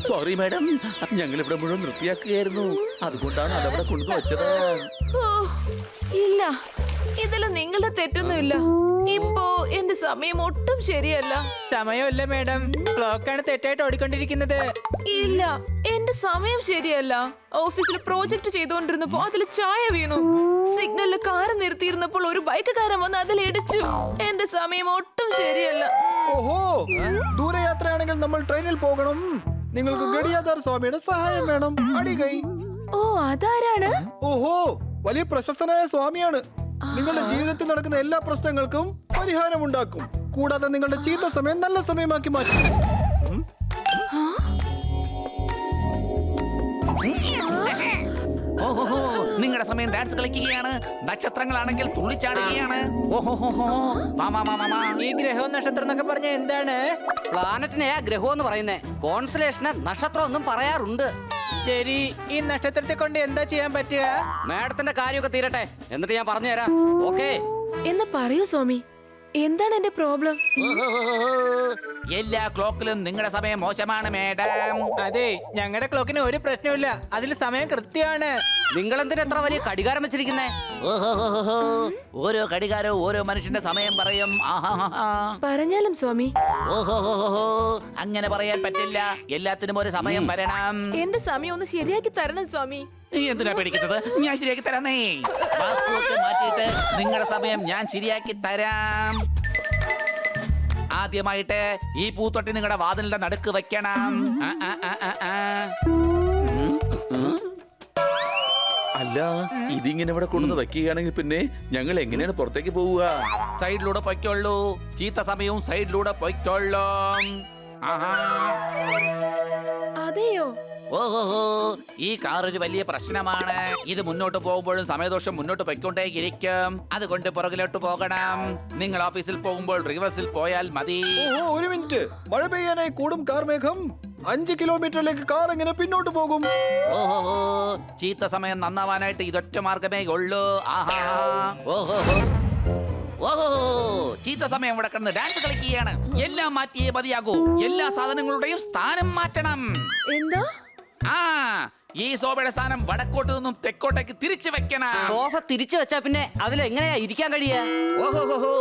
Sorry madam, ഞങ്ങൾ ഇവിടെ മുഴുവൻ വൃത്തിയാക്കുകയായിരുന്നു. അതുകൊണ്ടാണ് അതവിടെ കൊണ്ടുവന്ന് വെച്ചത്. ഇല്ല, ഇതില് നിങ്ങളുടെ തെറ്റൊന്നുമില്ല. ഇപ്പോ എന്റെ സമയം ഒട്ടും ശരിയല്ല. സമയമല്ല മാഡം, ക്ലോക്കാണ് തെറ്റായിട്ട് ഓടിക്കൊണ്ടിരിക്കുന്നത്. ഇല്ല, എന്റെ സമയം ശരിയല്ല. ഓഫീസിൽ പ്രോജക്ട് ചെയ്തുകൊണ്ടിരുന്നപ്പോ അതിൽ ചായ വീണു. സിഗ്നലിൽ കാർ നിർത്തിയിരുന്നപ്പോൾ ഒരു ബൈക്കുകാരൻ വന്ന് അതിൽ ഇടിച്ചു. എന്റെ സമയം ഒട്ടും ശരിയല്ല. ഓഹോ, ദൂരയാത്രയാണെങ്കിൽ നമ്മൾ ട്രെയിനിൽ പോകണം. നിങ്ങൾക്ക് ഗഡിയാദാർ സ്വാമിയുടെ സഹായം വേണം. അടികൈ. ഓ, അതാരാണ്? ഓഹോ, വലിയ പ്രശസ്തനായ സ്വാമിയാണ്. നിങ്ങളുടെ ജീവിതത്തിൽ നടക്കുന്ന എല്ലാ പ്രശ്നങ്ങൾക്കും പരിഹാരം ഉണ്ടാക്കും. കൂടാതെ നിങ്ങളുടെ ചീത്ത സമയം നല്ല സമയമാക്കി മാറ്റും. ഓഹോ, നിങ്ങളുടെ സമയം ഡാൻസ് കളിക്കുകയാണ്. നക്ഷത്രങ്ങളാണെങ്കിൽ തുള്ളിച്ചാടുകയാണ്. ഓഹോ, ഈ ഗ്രഹവും നക്ഷത്രം എന്നൊക്കെ പറഞ്ഞ എന്താണ്? പ്ലാനറ്റിനെയാ ഗ്രഹം എന്ന് പറയുന്നേ. കോൺസ്റ്റലേഷനെ നക്ഷത്രം ഒന്നും പറയാറുണ്ട്. ശരി, ഈ നക്ഷത്രത്തെ കൊണ്ട് എന്താ ചെയ്യാൻ പറ്റുക? മാഡത്തിന്റെ കാര്യമൊക്കെ തീരട്ടെ, എന്നിട്ട് ഞാൻ പറഞ്ഞുതരാം. ഓക്കേ? എന്ന് പറയൂ സ്വാമി, എന്താണ് എന്റെ പ്രോബ്ലം? എല്ലാ ക്ലോക്കിലും നിങ്ങളുടെ സമയം മോശമാണ് മാഡം. അതെ, ഞങ്ങളുടെ ക്ലോക്കിന് ഒരു പ്രശ്നമില്ല, അതിൽ സമയം കൃത്യമാണ്. നിങ്ങൾ എന്തിനാ എത്ര വലിയ കടികാരം വെച്ചിരിക്കുന്നേ? ഓരോ ഘടികാരവും ഓരോ മനുഷ്യന്റെ സമയം പറയും. പറഞ്ഞാലും സ്വാമി, ഓഹോ, അങ്ങനെ പറയാൻ പറ്റില്ല. എല്ലാത്തിനും ഒരു സമയം വരണം. എന്റെ സമയം ഒന്ന് ശരിയാക്കി തരണം സ്വാമി. എന്തിനാ പേടിക്കുന്നത്? ഞാൻ ശരിയാക്കി തരാന്നേ. വാസ്തുവൊക്കെ മാറ്റിയിട്ട് നിങ്ങളുടെ സമയം ഞാൻ ശരിയാക്കി തരാം. ആദ്യമായിട്ട് ഈ പൂത്തൊട്ടി നിങ്ങളുടെ വാതിലിന്റെ നടുക്ക് വെക്കണം. അല്ല, ഇതിങ്ങനെ ഇവിടെ കൊണ്ടുവന്ന് വെക്കുകയാണെങ്കിൽ പിന്നെ ഞങ്ങൾ എങ്ങനെയാണ് പുറത്തേക്ക് പോവുക? സൈഡിലൂടെ പൊയ്ക്കൊള്ളൂ. ചീത്ത സമയവും സൈഡിലൂടെ പൊയ്ക്കൊള്ളൂ. അതെയോ? ഓഹോ, ഈ കാർ ഒരു വലിയ പ്രശ്നമാണ്. ഇത് മുന്നോട്ട് പോകുമ്പോഴും സമയദോഷം മുന്നോട്ട് പൊയ്ക്കൊണ്ടേയിരിക്കും. അതുകൊണ്ട് പുറകിലോട്ട് പോകണം. നിങ്ങൾ ഓഫീസിൽ പോകുമ്പോൾ റിവേഴ്സിൽ പോയാൽ മതി. ഓഹോ, ഒരു മിനിറ്റ്. മഴ പെയ്യാനായി കൂടും കാർമേഘം. 5 കിലോമീറ്ററിലേക്ക് കാർ എങ്ങനെ പിന്നോട്ട് പോകും? ഓഹോ, ചീത്ത സമയം നന്നാവാനായിട്ട് ഇതൊറ്റ മാർഗമേ ഉള്ളൂ. ഓഹോ, ഓഹോ, ചീത്ത സമയം ഇവിടെ കിടന്ന് ഡാൻസ് കളിക്കുകയാണ്. എല്ലാം മാറ്റിയേ മതിയാകൂ. എല്ലാ സാധനങ്ങളുടെയും സ്ഥാനം മാറ്റണം. എന്താ? ഈ സോഫയുടെ സ്ഥാനം വടക്കോട്ട് നിന്നും തെക്കോട്ടേക്ക് തിരിച്ചു വെക്കണം. സോഫ തിരിച്ചു വെച്ചാ പിന്നെ അതിലെങ്ങനെയാ ഇരിക്കാൻ കഴിയാ? ഓഹോ,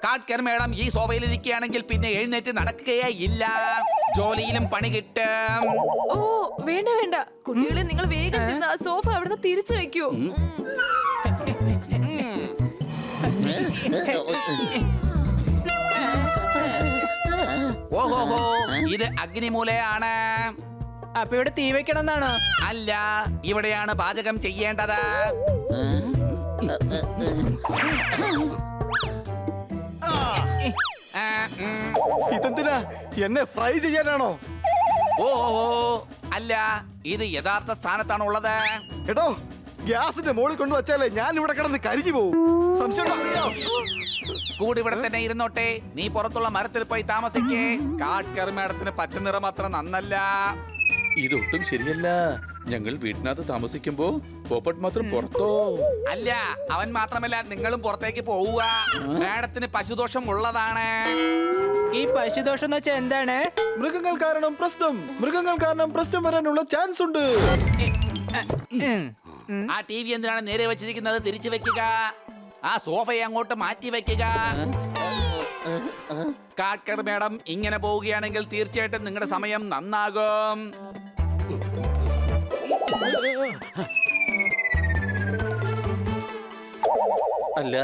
കാട്ട്കർ മേഡം ഈ സോഫയിൽ ഇരിക്കുകയാണെങ്കിൽ പിന്നെ എഴുന്നേറ്റ് നടക്കുകയേ ഇല്ല. ജോലിയിലും പണി കിട്ടും. ഓ, വേണ്ട വേണ്ട കുട്ടികളെ, നിങ്ങൾ വേഗം ചെന്ന് ആ സോഫ അവിടുന്ന് തിരിച്ചു വെക്കൂ. ഓഹോ, ഇത് അഗ്നിമൂലയാണ്. അപ്പൊ ഇവിടെ തീ വെക്കണം എന്നാണോ? അല്ല, ഇവിടെയാണ് പാചകം ചെയ്യേണ്ടത്. ഇതെന്തിനാ? എന്നെ ഫ്രൈ ചെയ്യാനാണോ? ഓഹോ, അല്ല, ഇത് യഥാർത്ഥ സ്ഥാനത്താണ് ഉള്ളത്. എടോ, ഗ്യാസിന്റെ മുകളിൽ കൊണ്ടുവച്ചാലേ ഞാൻ ഇവിടെ കിടന്ന് കരിഞ്ഞു പോവും. സംശയം കൂടി ഇവിടെ തന്നെ ഇരുന്നോട്ടെ. നീ പുറത്തുള്ള മരത്തിൽ പോയി താമസിക്കേ. കാട്ട്കർ മേഡത്തിന് പച്ച നിറം അത്ര നന്നല്ല. ഇതൊട്ടും ശരിയല്ല. ഞങ്ങൾ വീട്ടിനകത്ത് താമസിക്കുമ്പോ പോപ്പട്ട് മാത്രം പുറത്തോ? അല്ല, അവൻ മാത്രമല്ല, നിങ്ങളും പുറത്തേക്ക് പോവുക. മേഡത്തിന് പശുദോഷം ഉള്ളതാണ്. ഈ പശുദോഷം എന്ന് വെച്ചാൽ എന്താണ്? മൃഗങ്ങൾ കാരണം പ്രശ്നം വരാനുള്ള ചാൻസ് ഉണ്ട്. ആ ടി വി എന്തിനാണ് നേരെ വെച്ചിരിക്കുന്നത്? തിരിച്ചു വെക്കുക. ആ സോഫയെ അങ്ങോട്ട് മാറ്റി വെക്കുക. കാട്ട്കർ മേഡം ഇങ്ങനെ പോവുകയാണെങ്കിൽ തീർച്ചയായിട്ടും നിങ്ങളുടെ സമയം നന്നാകും. അല്ല,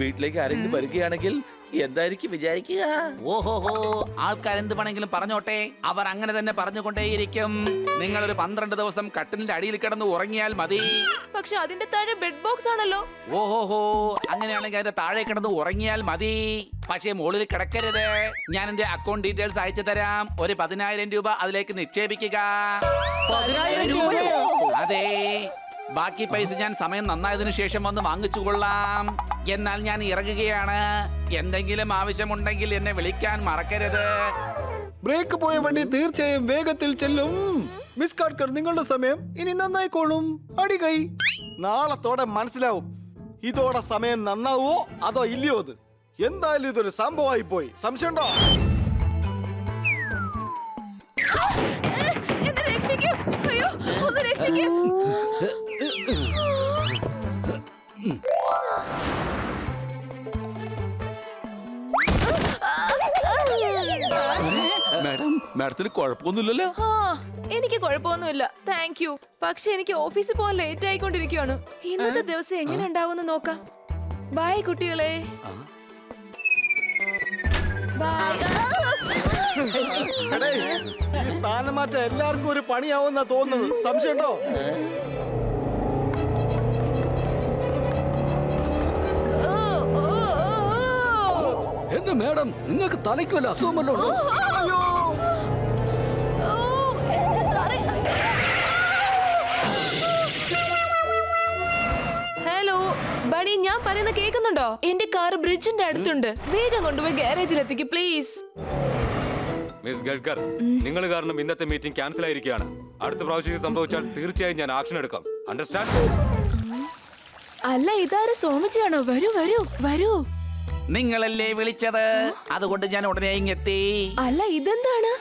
വീട്ടിലേക്ക് ആരെങ്കിലും വരികയാണെങ്കിൽ എന്തായിരിക്കും വിചാരിക്കുക? ഓഹോ, ആൾക്കാരെന്ത് വേണമെങ്കിലും പറഞ്ഞോട്ടെ. അവർ അങ്ങനെ തന്നെ പറഞ്ഞുകൊണ്ടേയിരിക്കും. നിങ്ങളൊരു 12 ദിവസം കട്ടിലിന്റെ അടിയിൽ കിടന്ന് ഉറങ്ങിയാൽ മതി. പക്ഷെ അതിന്റെ താഴെ ബെഡ് ബോക്സ് ആണല്ലോ. ഓഹോ, അങ്ങനെയാണെങ്കിൽ അതിന്റെ താഴെ കിടന്ന് ഉറങ്ങിയാൽ മതി. പക്ഷേ മുകളിൽ കിടക്കരുത്. ഞാൻ എന്റെ അക്കൗണ്ട് ഡീറ്റെയിൽസ് അയച്ചു തരാം. ഒരു 10,000 രൂപ അതിലേക്ക് നിക്ഷേപിക്കുക. 10,000 രൂപയോ? അതെ, ബാക്കി പൈസ ഞാൻ സമയം നന്നായതിനു ശേഷം വന്ന് വാങ്ങിച്ചു കൊള്ളാം. എന്നാൽ ഞാൻ ഇറങ്ങുകയാണ്. എന്തെങ്കിലും ആവശ്യമുണ്ടെങ്കിൽ എന്നെ വിളിക്കാൻ മറക്കരുത്. ബ്രേക്ക് പോയ വണ്ടി തീർച്ചയായും വേഗത്തിൽ ചെല്ലും. മിസ് കാട്ട്കർ, നിങ്ങളുടെ സമയം ഇനി നന്നായിക്കോളും. അടികൈ. നാളത്തോടെ മനസ്സിലാവും ഇതോടെ സമയം നന്നാവോ അതോ ഇല്ലയോ എന്ന്. എന്തായാലും ഇതൊരു സംഭവമായി പോയി. സംശയമുണ്ടോ? എന്നെ രക്ഷിക്കൂ. അയ്യോ, ഒന്ന് രക്ഷിക്കൂ. മാഡം, മാഡത്തിന് കുഴപ്പമൊന്നുമില്ലല്ലോ? ആ, എനിക്ക് കുഴപ്പമൊന്നുമില്ല, താങ്ക് യു. പക്ഷെ എനിക്ക് ഓഫീസിൽ പോകാൻ ലേറ്റ് ആയിക്കൊണ്ടിരിക്കുകയാണ്. ഇന്നത്തെ ദിവസം എങ്ങനെ ഉണ്ടാവുമെന്ന് നോക്കാം. ബൈ കുട്ടികളെ. ബൈ. എടേ, ഈ സ്ഥാനമാറ്റം എല്ലാവർക്കും ഒരു പണിയാവുന്ന തോന്നുന്നത്. സംശയമുണ്ടോ? ഓ, ഓ, ഓ, ഓ. എന്റെ മാഡം, നിങ്ങൾക്ക് തലയ്ക്ക് വല്ല അസുഖമല്ലോ? ഓ, എന്റെ സാറേ. ഹലോ ബണി, ഞാൻ പറയുന്ന കേൾക്കുന്നുണ്ടോ? എന്റെ കാർ ബ്രിഡ്ജിന്റെ അടുത്തുണ്ട്. വേഗം കൊണ്ടുപോയി ഗാരേജിലെത്തിക്ക് പ്ലീസ്. മിസ് ഗഡ്കർ, നിങ്ങൾ കാരണം ഇന്നത്തെ മീറ്റിംഗ് ക്യാൻസൽ ആയിരിക്കുകയാണ്. അടുത്ത പ്രാവശ്യം ഇത് സംഭവിച്ചാൽ തീർച്ചയായും ഞാൻ ആക്ഷൻ എടുക്കാം. അണ്ടർസ്റ്റാൻഡ്? അല്ല, ഇതാരും സോമജിയാണോ? വരൂ വരൂ വരൂ. നിങ്ങളല്ലേ വിളിച്ചത്? അതുകൊണ്ട് ഞാൻ ഉടനെ ഇങ്ങെത്തി. അല്ല, ഇതെന്താണ്?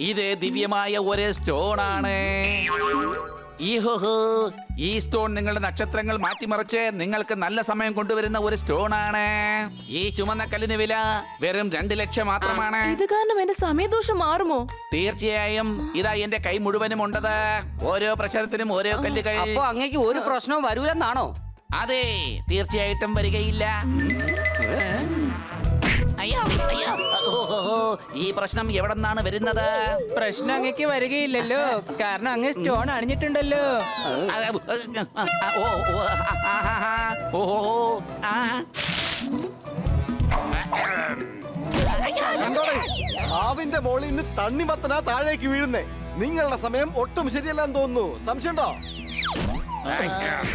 ഇത് ദിവ്യമായ ഒരു സ്റ്റോൺ ആണ്. ഈ സ്റ്റോൺ നിങ്ങളുടെ നക്ഷത്രങ്ങൾ മാറ്റിമറിച്ച് നിങ്ങൾക്ക് നല്ല സമയം കൊണ്ടുവരുന്ന ഒരു സ്റ്റോൺ ആണ്. ഈ ചുമന്ന കല്ലിന് വില വെറും 2 ലക്ഷം മാത്രമാണ്. ഇത് കാരണം എന്റെ സമയദോഷം മാറുമോ? തീർച്ചയായും. ഇതാ എന്റെ കൈ മുഴുവനും ഉണ്ടത്. ഓരോ പ്രശ്നത്തിനും ഓരോ കല്ലുകൾ. അപ്പൊ അങ്ങേക്ക് ഒരു പ്രശ്നവും വരൂലെന്നാണോ? അതെ, തീർച്ചയായിട്ടും വരികയില്ല. അയ്യോ, അയ്യോ. ഓഹോ, ഈ പ്രശ്നം എവിടെന്നാണ് വരുന്നത്? പ്രശ്നം അങ്ങക്ക് വരികയില്ലല്ലോ, കാരണം അങ്ങ് സ്റ്റോൺ അണിഞ്ഞിട്ടുണ്ടല്ലോ. കണ്ടോടെ, ആവിന്റെ മോളിൽ നിന്ന് തണ്ണിമത്തനാ താഴേക്ക് വീഴുന്നേ. നിങ്ങളുടെ സമയം ഒട്ടും ശരിയല്ലാന്ന് തോന്നുന്നു. സംശയമുണ്ടോ?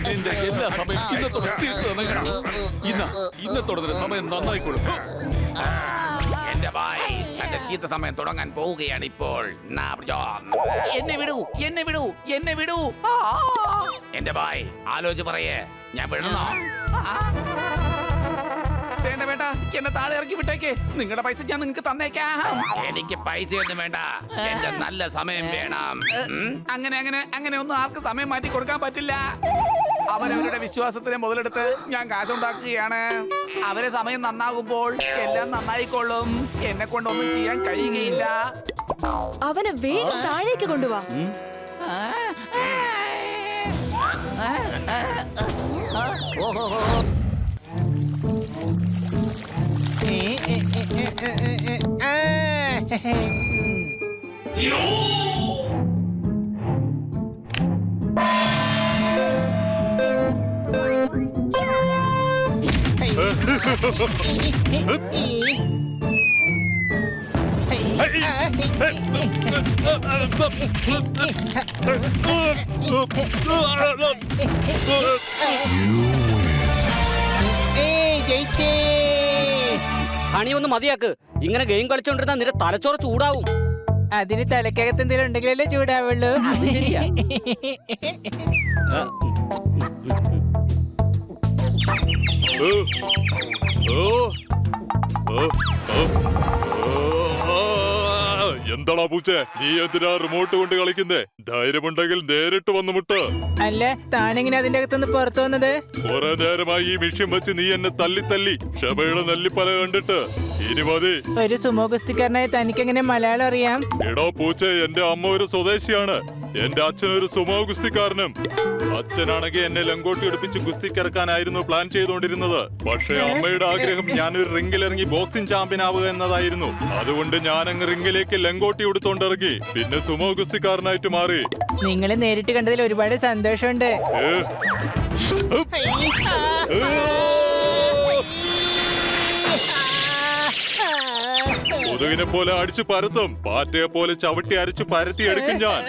നിന്റെ എല്ലാ സമയം ഇന്നത്തോടെ സമയം നന്നായിക്കോളും. എന്റെ ഭായ്, തന്റെ ചീത്ത സമയം തുടങ്ങാൻ പോവുകയാണ് ഇപ്പോൾ. എന്നെ വിടൂ, എന്നെ വിടൂ, എന്നെ വിടൂ. എന്റെ ഭായ്, ആലോചിച്ച് പറയേ, ഞാൻ വിടണോ? വേണ്ട വേണ്ട, എന്നെ താഴെ ഇറക്കി വിട്ടേക്ക്. നിങ്ങളുടെ പൈസ ഞാൻ നിങ്ങൾക്ക് തന്നേക്കാം. എനിക്ക് പൈസയൊന്നും വേണ്ട, എന്റെ നല്ല സമയം വേണം. അങ്ങനെ അങ്ങനെ അങ്ങനെ ഒന്നും ആർക്ക് സമയം മാറ്റി കൊടുക്കാൻ പറ്റില്ല. അവരവരുടെ വിശ്വാസത്തിനെ മുതലെടുത്ത് ഞാൻ കാശുണ്ടാക്കുകയാണ്. അവരെ സമയം നന്നാകുമ്പോൾ എല്ലാം നന്നായിക്കൊള്ളും. എന്നെ കൊണ്ടൊന്നും ചെയ്യാൻ കഴിയുകയില്ല. അവനെ വേഗം താഴേക്ക് കൊണ്ടുപോവാ. ഹണി, ഒന്ന് മതിയാക്ക്. ഇങ്ങനെ ഗെയിം കളിച്ചോണ്ടിരുന്ന നിന്റെ തലച്ചോറ് ചൂടാവും. അതിന് തലക്കകത്ത് എന്തെങ്കിലും ഉണ്ടെങ്കിലല്ലേ ചൂടാവുള്ളൂ. അത് ശരിയാ. എന്താടാ പൂച്ചേ, നീ എന്തിനാ റിമോട്ട് കൊണ്ട് കളിക്കുന്നേ? ധൈര്യമുണ്ടെങ്കിൽ നേരിട്ട് വന്നു മുട്ട്. അല്ല, താനെങ്ങനെ അതിന്റെ അകത്തുനിന്ന് പുറത്തു വന്നത്? കുറെ നേരമായി ഈ മിഷ്യം വെച്ച് നീ എന്നെ തല്ലി തല്ലി ക്ഷമയുടെ നെല്ലിപ്പല കണ്ടിട്ട് ഇനി മതി. ഒരു സുമോ ഗുസ്തിക്കാരനായ തനിക്കെങ്ങനെ മലയാളം അറിയാം? എടോ പൂച്ചേ, എന്റെ അമ്മ ഒരു സ്വദേശിയാണ്. എന്റെ അച്ഛൻ ഒരു സുമോ ഗുസ്തിക്കാരനും. അച്ഛനാണെങ്കിൽ എന്നെ ലങ്കോട്ടി എടുപ്പിച്ച് ഗുസ്തിക്കിറക്കാനായിരുന്നു പ്ലാൻ ചെയ്തുകൊണ്ടിരുന്നത്. പക്ഷേ അമ്മയുടെ ആഗ്രഹം ഞാനൊരു റിംഗിലിറങ്ങി ബോക്സിംഗ് ചാമ്പ്യൻ ആവുക എന്നതായിരുന്നു. അതുകൊണ്ട് ഞാനങ്ങ് റിംഗിലേക്ക് ലങ്കോട്ടി എടുത്തോണ്ടിറങ്ങി. പിന്നെ സുമോ ഗുസ്തിക്കാരനായിട്ട് മാറി. നിങ്ങളെ നേരിട്ട് കണ്ടതിൽ ഒരുപാട് സന്തോഷമുണ്ട്. കൊതുകിനെ പോലെ അടിച്ചു പരത്തും, പാറ്റയെ പോലെ ചവിട്ടി അരച്ചു പരത്തി എടുക്കും ഞാൻ.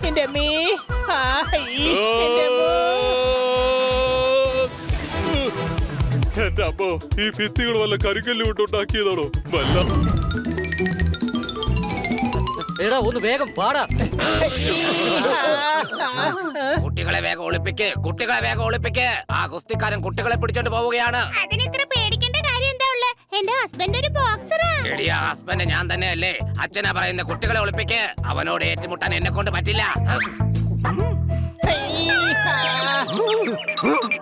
എന്റെ അമ്മേ. എന്റെ അമ്മോ. എന്റെ അമ്മോ, ഈ ഭിത്തികൾ വല്ല കരിക്കല്ല് വിട്ടുണ്ടാക്കിയതാണോ? വല്ല എടാ ഒന്ന് വേഗം പാടാ. കുട്ടികളെ വേഗം ഒളിപ്പിക്ക്, കുട്ടികളെ വേഗം ഒളിപ്പിക്ക്. ആ ഗുസ്തിക്കാരൻ കുട്ടികളെ പിടിച്ചോണ്ട് പോവുകയാണ്. അതിനിത്ര പേടിക്കേണ്ട കാര്യം എന്താ ഉള്ളെ? എന്റെ ഹസ്ബൻഡ് ഒരു ബോക്സറാ. എടി, ആ ഹസ്ബൻഡ് ഞാൻ തന്നെയല്ലേ. അച്ഛനാ പറയുന്ന കുട്ടികളെ ഒളിപ്പിക്ക്. അവനോട് ഏറ്റുമുട്ടാൻ എന്നെ കൊണ്ട് പറ്റില്ല.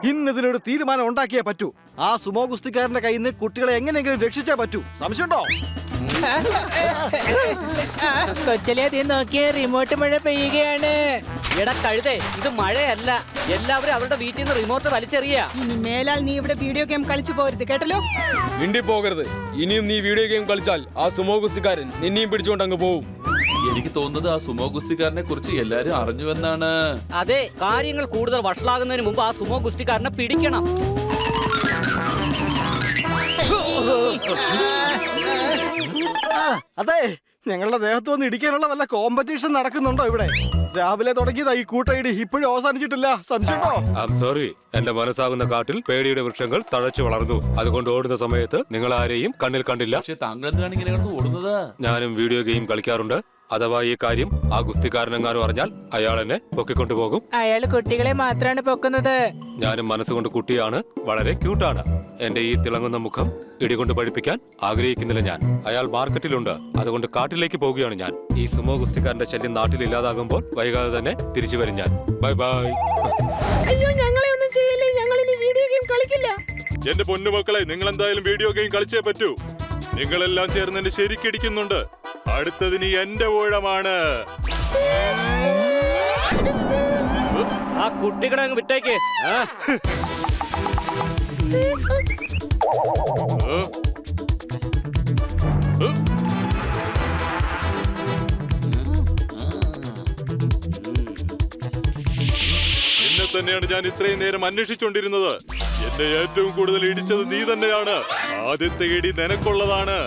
ഇന്നതിനൊരു തീരുമാനം ഉണ്ടാക്കിയേ പറ്റൂ. ആ സുമോ ഗുസ്തിക്കാരന്റെ കയ്യിൽ നിന്ന് കുട്ടികളെ എങ്ങനെയെങ്കിലും രക്ഷിച്ചേ പറ്റൂ. സംശയമുണ്ടോ? കൊച്ചിലെ നീ നോക്കിയ റിമോട്ട് മഴ പെയ്യുകയാണ്. എടാ കഴുതേ, ഇത് മഴയല്ല. എല്ലാവരും അവരുടെ വീട്ടിൽ നിന്ന് റിമോട്ട് വലിച്ചെറിയ. ഇനി മേലാൽ നീ ഇവിടെ വീഡിയോ ഗെയിം കളിച്ചു പോകരുത്, കേട്ടല്ലോ? മിണ്ടി പോകരുത്. ഇനിയും നീ വീഡിയോ ഗെയിം കളിച്ചാൽ ആ സുമോ ഗുസ്തിക്കാരൻ നിന്നെയും പിടിച്ചുകൊണ്ട് അങ്ങ് പോവും. എനിക്ക് തോന്നുന്നത് ആ സുമോ ഗുസ്തിക്കാരനെ കുറിച്ച് എല്ലാരും അറിഞ്ഞുവെന്നാണ്. അതെ, കാര്യങ്ങൾ കൂടുതൽ വഷളാകുന്നതിന് മുമ്പ് ആ സുമോ ഗുസ്തിക്കാരനെ പിടിക്കണം. അതെ, ഞങ്ങളുടെ ദേഹത്ത് വന്ന് ഇടിക്കാനുള്ള വല്ല കോമ്പറ്റീഷൻ നടക്കുന്നുണ്ടോ ഇവിടെ? രാവിലെ തുടങ്ങിയതാ ഈ കൂട്ടയിടി, ഇപ്പോഴും അവസാനിച്ചിട്ടില്ല. സംശയമുണ്ടോ? I sorry. എന്റെ മനസ്സാകുന്ന കാട്ടിൽ പേടിയുടെ വൃക്ഷങ്ങൾ തഴച്ചു വളർന്നു. അതുകൊണ്ട് ഓടുന്ന സമയത്ത് നിങ്ങൾ ആരെയും കണ്ണിൽ കണ്ടില്ല. പക്ഷെ താങ്കൾ എന്തിനാണ് ഇങ്ങനെ കിടന്ന് ഓടുന്നത്? ഞാനും വീഡിയോ ഗെയിം കളിക്കാറുണ്ട്. അഥവാ ഈ കാര്യം ആ ഗുസ്തിക്കാരനെങ്ങാനും അറിഞ്ഞാൽ അയാൾ എന്നെ പൊക്കിക്കൊണ്ടു പോകും. അയാള് കുട്ടികളെ മാത്രമാണ് പൊക്കുന്നത്. ഞാനും മനസ്സുകൊണ്ട് കുട്ടിയാണ്, വളരെ ക്യൂട്ടാണ്. എന്റെ ഈ തിളങ്ങുന്ന മുഖം ഇടികൊണ്ട് പഴിപ്പിക്കാൻ ആഗ്രഹിക്കുന്നില്ല ഞാൻ. അയാൾ മാർക്കറ്റിലുണ്ട്, അതുകൊണ്ട് കാട്ടിലേക്ക് പോവുകയാണ് ഞാൻ. ഈ സുമോ ഗുസ്തിക്കാരന്റെ ശല്യം നാട്ടിൽ ഇല്ലാതാകുമ്പോൾ വൈകാതെ തന്നെ തിരിച്ചു വരും ഞാൻ. Bye bye. അയ്യോ, ഞങ്ങളെ ഒന്നും ചെയ്യല്ലേ, ഞങ്ങൾ ഇനി വീഡിയോ ഗെയിം കളിക്കില്ല. എന്റെ പൊന്നുമക്കളെ, നിങ്ങൾ എന്തായാലും വീഡിയോ ഗെയിം കളിച്ചേ പറ്റൂ. നിങ്ങളെല്ലാം ചേർന്ന് എന്നെ ശരിക്കടിക്കുന്നുണ്ട്. അടുത്തതിന് എന്റെ ഊഴമാണ്. ആ കുട്ടികളെ അങ്ങ് വിട്ടേക്ക്. നിന്നെ തന്നെയാണ് ഞാൻ ഇത്രയും നേരം അന്വേഷിച്ചുകൊണ്ടിരുന്നത്. എന്നെ ഏറ്റവും കൂടുതൽ ഇടിച്ചത് നീ തന്നെയാണ്. ആദ്യത്തെ ഇടി നിനക്കുള്ളതാണ്.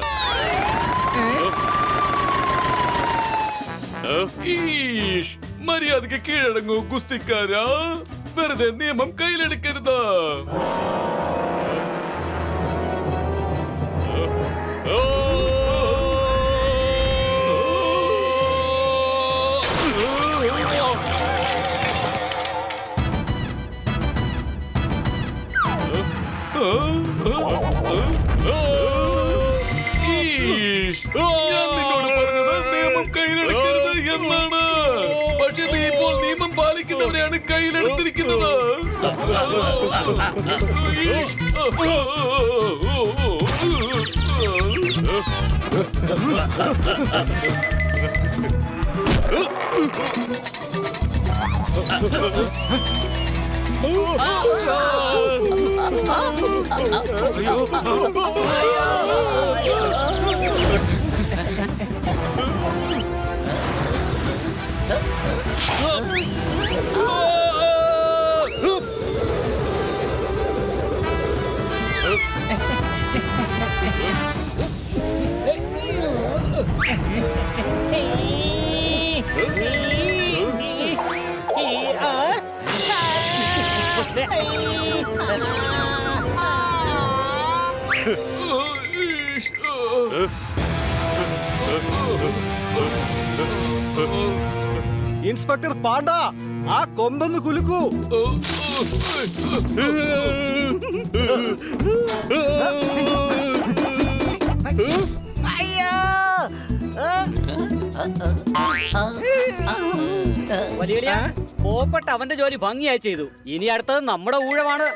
മര്യാദക്ക് കീഴടങ്ങൂ ഗുസ്തിക്കാരാ. വെറുതെ നിയമം കയ്യിലെടുക്കരുത്. ഞാൻ നിന്നോട് പറഞ്ഞത് നിയമം കയ്യിലെടുക്കരുത് എന്നാണ്. പക്ഷെ നീ ഇപ്പോൾ നിയമം പാലിക്കുന്നവരെയാണ് കയ്യിലെടുത്തിരിക്കുന്നത്. ഇൻസ്പെക്ടർ പാണ്ട, ആ കൊമ്പൊന്ന് കുലുക്കൂ. വലിയ പോപ്പട്ട് അവന്റെ ജോലി ഭംഗിയായി ചെയ്തു. ഇനി അടുത്തത് നമ്മുടെ ഊഴമാണ്.